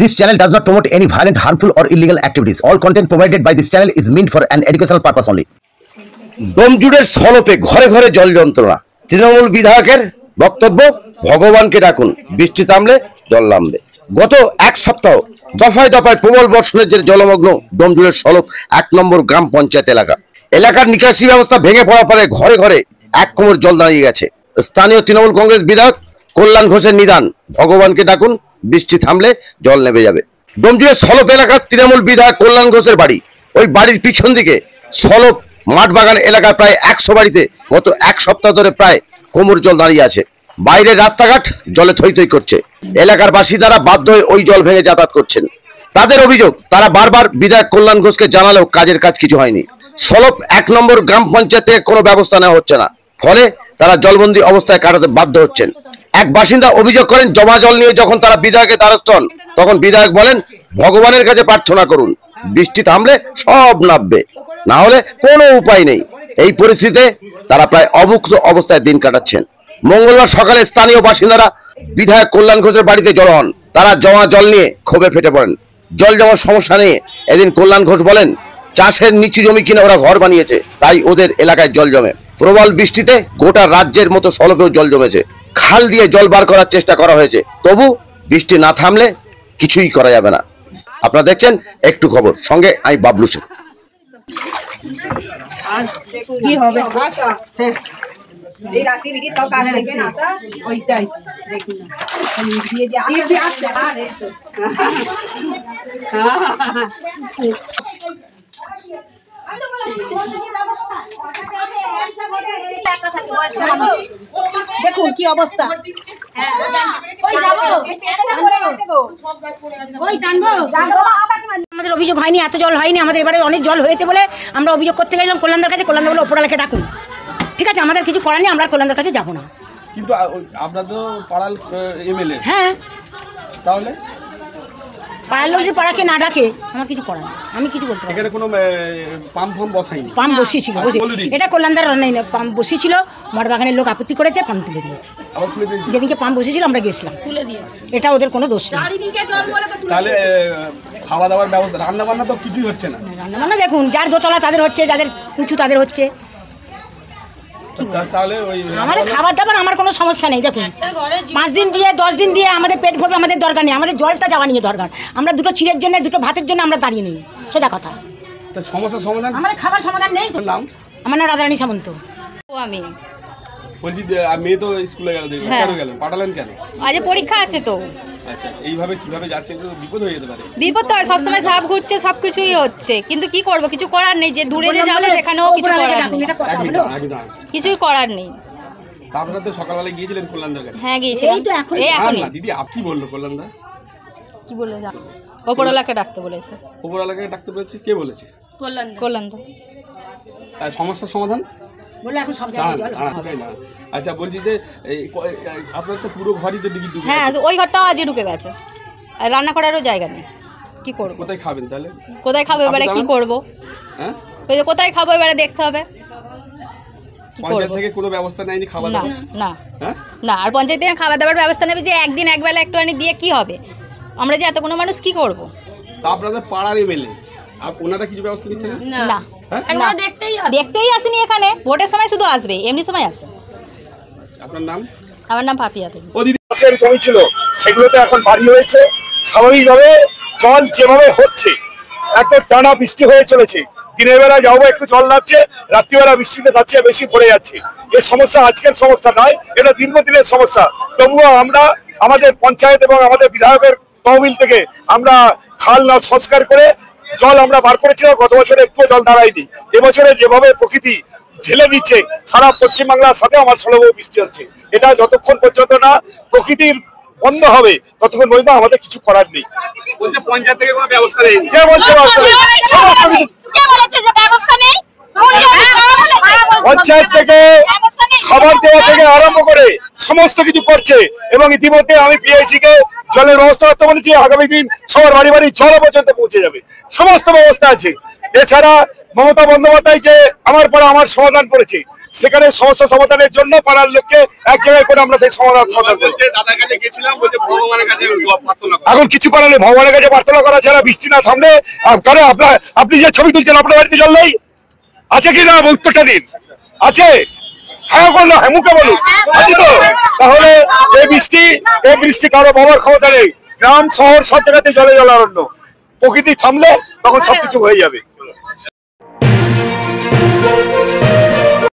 This channel does not promote any violent, harmful, or illegal activities. All content provided by this channel is meant for an educational purpose only. ডোমজুড়ের সলপে ঘরে ঘরে জল যন্ত্রণা। তৃণমূল বিধায়কের বক্তব্য, ভগবানকে ডাকুন, বৃষ্টি থামলে জল নামবে। গত এক সপ্তাহ দফায় দফায় প্রবল বর্ষণের যে জলমগ্ন ডোমজুড়ের সলপ 1 নম্বর গ্রাম পঞ্চায়েত এলাকার নিকাশি ব্যবস্থা ভেঙে পড়ার ফলে ঘরে ঘরে এক কোমর জল দাঁড়িয়ে গেছে। স্থানীয় তৃণমূল কংগ্রেস বিধায়ক কল্যাণ ঘোষের নিদান, ভগবানকে ডাকুন, বৃষ্টি থামলে জল নেমে যাবে। ডোমজুড়ের সলপ এলাকার তৃণমূল বিধায়ক কল্যাণ ঘোষের বাড়ি। ওই বাড়ির পিছন দিকে সলপ মাঠবাগান এলাকার প্রায় 100 বাড়িতে গত এক সপ্তাহ ধরে প্রায় কোমর জল দাঁড়িয়ে আছে। বাইরের রাস্তাঘাট জলে থই থই করছে। এলাকার বাসিন্দারা বাধ্য হয়ে ওই জল ভেঙে যাতায়াত করছেন। তাদের অভিযোগ, তারা বারবার বিধায়ক কল্যাণ ঘোষকে জানালেও কাজের কাজ কিছু হয়নি। সলপ 1 নম্বর গ্রাম পঞ্চায়েতে কোনো ব্যবস্থা নেওয়া হচ্ছে না, ফলে তারা জলবন্দী অবস্থায় কাটাতে বাধ্য হচ্ছেন। এক বাসিন্দা অভিযোগ করেন, জমা জল নিয়ে যখন তারা বিধায়কের দ্বারস্থ হন তখন বিধায়ক বলেন, ভগবানের কাছে প্রার্থনা করুন, বৃষ্টি থামলে সব নামবে, না হলে কোনো উপায় নেই। এই পরিস্থিতিতে তারা প্রায় অভুক্ত অবস্থায় দিন কাটাচ্ছেন। মঙ্গলবার সকালে স্থানীয় বাসিন্দারা বিধায়ক কল্যাণ ঘোষের বাড়িতে জড়ো হন। তারা জমা জল নিয়ে ক্ষোভে ফেটে পড়েন। জল জমার সমস্যা নিয়ে এদিন কল্যাণ ঘোষ বলেন, চাষের নিচু জমি কিনে ওরা ঘর বানিয়েছে, তাই ওদের এলাকায় জল জমে। প্রবল বৃষ্টিতে গোটা রাজ্যের মতো সলপেও জল জমেছে। খাল দিয়ে জল বার করার চেষ্টা করা হয়েছে, তবু বৃষ্টি না থামলে কিছুই করা যাবে না। আপনারা দেখছেন একটু খবর, সঙ্গে আমি বাবলু সিং। কি হবে এই রাতে বিটি সব কাজ দেখবেন আশা ওইটাই দেখুন দিয়ে যে আসছে আরে দেখুন কি অবস্থা। আমাদের অভিযোগ হয়নি, এত জল হয়নি, আমাদের এবারে অনেক জল হয়েছে বলে আমরা অভিযোগ করতে গেলাম কল্যাণদার কাছে। কল্যাণদা বলে ওপরওয়ালাকে ডাকুন। ঠিক আছে, আমাদের কিছু করার নেই, আমরা কল্যাণদার কাছে যাবো না। কিন্তু আপনার তো পাড়ার এমএলএ। হ্যাঁ, তাহলে পাড়ার লোক যদি পাড়াকে না ডাকে আমার কিছু করার নেই, আমি কিছু বলতে পারি। এখানে কোনো পাম্প ফাম্প বসাইনি? পাম্প বসিয়েছিল, এটা কল্যাণদার নেই, পাম্প বসিয়েছিল, মাঠবাগানের লোক আপত্তি করেছে, পাম্প তুলে দিয়েছে। আবার তুলে দিয়েছে? যেদিনকে পাম্প বসিয়েছিল আমরা গেছিলাম, তুলে দিয়েছে। এটা ওদের কোনো দোষ নেই। তাহলে খাওয়া দাওয়ার ব্যবস্থা, রান্না বান্না তো কিছুই হচ্ছে না? রান্না বান্না দেখুন, যার দোতলা তাদের হচ্ছে, যাদের উঁচু তাদের হচ্ছে। তাহলে ওই আমাদের খাবার দাবার আমার কোনো সমস্যা নেই। দেখুন 5 দিন দিয়ে 10 দিন দিয়ে আমাদের পেট ভরবে, আমাদের দরকার নেই, আমাদের জলটা যাওয়া নিয়ে দরকার। আমরা দুটো চিড়ের জন্য, দুটো ভাতের জন্য আমরা দাঁড়িয়ে নেই, সোজা কথা। সমস্যার সমাধান, আমাদের খাবার সমাধান নেই। নাম? আমার নাম রাধারানী সামন্ত। আমি বলছি মেয়ে তো স্কুলে গেল, কেন গেল, পাঠালেন কেন? আজ পরীক্ষা আছে তো। আচ্ছা, এইভাবে কিভাবে যাচ্ছে তো বিপদ হয়ে যেতে পারে। বিপদ তো হয়, সবসময় সাপ ঘুরছে, সবকিছুই হচ্ছে, কিন্তু কি করব, কিছু করার নেই। যে দূরে যে যাবো সেখানেও কিছু করার নেই, কিছুই করার নেই। আপনারা তো সকালবেলা গিয়েছিলেন কল্যাণদার কাছে? হ্যাঁ গিয়েছিলাম, এই এখনই। দিদি আপনি কি বললো কল্যাণদা? কি বলে ওপরওয়ালাকে ডাকতে বলেছে। ওপরওয়ালাকে ডাকতে বলেছে? কে বলেছে? কল্যাণদা। তাই সমস্যার সমাধান বলে এখন সব জায়গায় জল। আচ্ছা, বলছি যে আপনার তো পুরো ঘরই তো ঢুকে হ্যাঁ, ওই ঘরটাও আজকে ঢুকে গেছে, আর রান্না করারও জায়গা নেই। কি করবো? কোথায় খাবেন তাহলে? কোথায় খাবো এবারে, কি করবো? হ্যাঁ, ওই যে কোথায় খাবো এবারে দেখতে হবে। পঞ্চায়েত থেকে কোনো ব্যবস্থা নেয়নি খাবার দাবার? না হ্যাঁ না, আর পঞ্চায়েত থেকে খাবার দাবার ব্যবস্থা নেবে যে একদিন একবেলা একটুখানি দিয়ে কি হবে? আমরা যে এত কোনো মানুষ কি করবো? তা আপনাদের পাড়ার এমএলএ আর ওনারা কিছু ব্যবস্থা নিচ্ছেন না? না, দেখতেই আসেনি এখানে, ভোটের সময় শুধু আসবে, এমনি সময় আসে। আপনার নাম? আমার নাম পাপিয়া দেবী। জমি ছিল সেগুলোতে এখন বাড়ি হয়েছে। স্বাভাবিকভাবে জল যেভাবে হচ্ছে, এত টানা বৃষ্টি হয়ে চলেছে, দিনের বেলা যাবো একটু জল নামছে, রাত্রিবেলা বৃষ্টিতে যাচ্ছে, বেশি পড়ে যাচ্ছে। এই সমস্যা আজকের সমস্যা নয়, এটা দীর্ঘদিনের সমস্যা। তবুও আমরা আমাদের পঞ্চায়েত এবং আমাদের বিধায়কের তহবিল থেকে আমরা খাল না সংস্কার করে জল আমরা বার করেছিলাম। গত বছরে একটু জল দাঁড়ায়নি। এবছরে যেভাবে প্রকৃতি ঢেলে দিচ্ছে, সারা পশ্চিমবাংলার সাথে আমার সলভও বৃষ্টি হচ্ছে। এটা যতক্ষণ পর্যন্ত না প্রকৃতির বন্ধ হবে ততক্ষণ পর্যন্ত আমাদের কিছু করার নেই। বলছে পঞ্চায়েত থেকে কোনো ব্যবস্থা নেই। কে বলছে ব্যবস্থা নেই? পঞ্চায়েত থেকে খাবার দেওয়া থেকে আরম্ভ করে সমস্ত কিছু করছে, এবং ইতিমধ্যে আমি পিএইচি কে জলের ব্যবস্থা করতে বলেছি। আগামী দিন সবার বাড়ি বাড়ি জল পর্যন্ত পৌঁছে যাবে, সমস্ত ব্যবস্থা আছে। এছাড়া মমতা বন্দ্যোপাধ্যায় যে আমার পাড়া আমার সমাধান করেছে, সেখানে সমস্যা সমাধানের জন্য পাড়ার লোককে এক জায়গায় করে আমরা সেই সমাধান এখন কিছু করার নেই, ভগবানের কাছে প্রার্থনা করা ছাড়া। বৃষ্টি না সামনে কারণ আপনি যে ছবি তুলছেন আপনার বাড়িতে জল নেই আছে কি না? উত্তরটা দিন। আছে? হ্যাঁ বললো, হ্যাঁ মুখে বলুন আছে তো। তাহলে এই বৃষ্টি কারো বাবার ক্ষমতা নেই। গ্রাম শহর সব জায়গাতে জলে জলারণ্য। প্রকৃতি থামলে তখন সবকিছু হয়ে যাবে।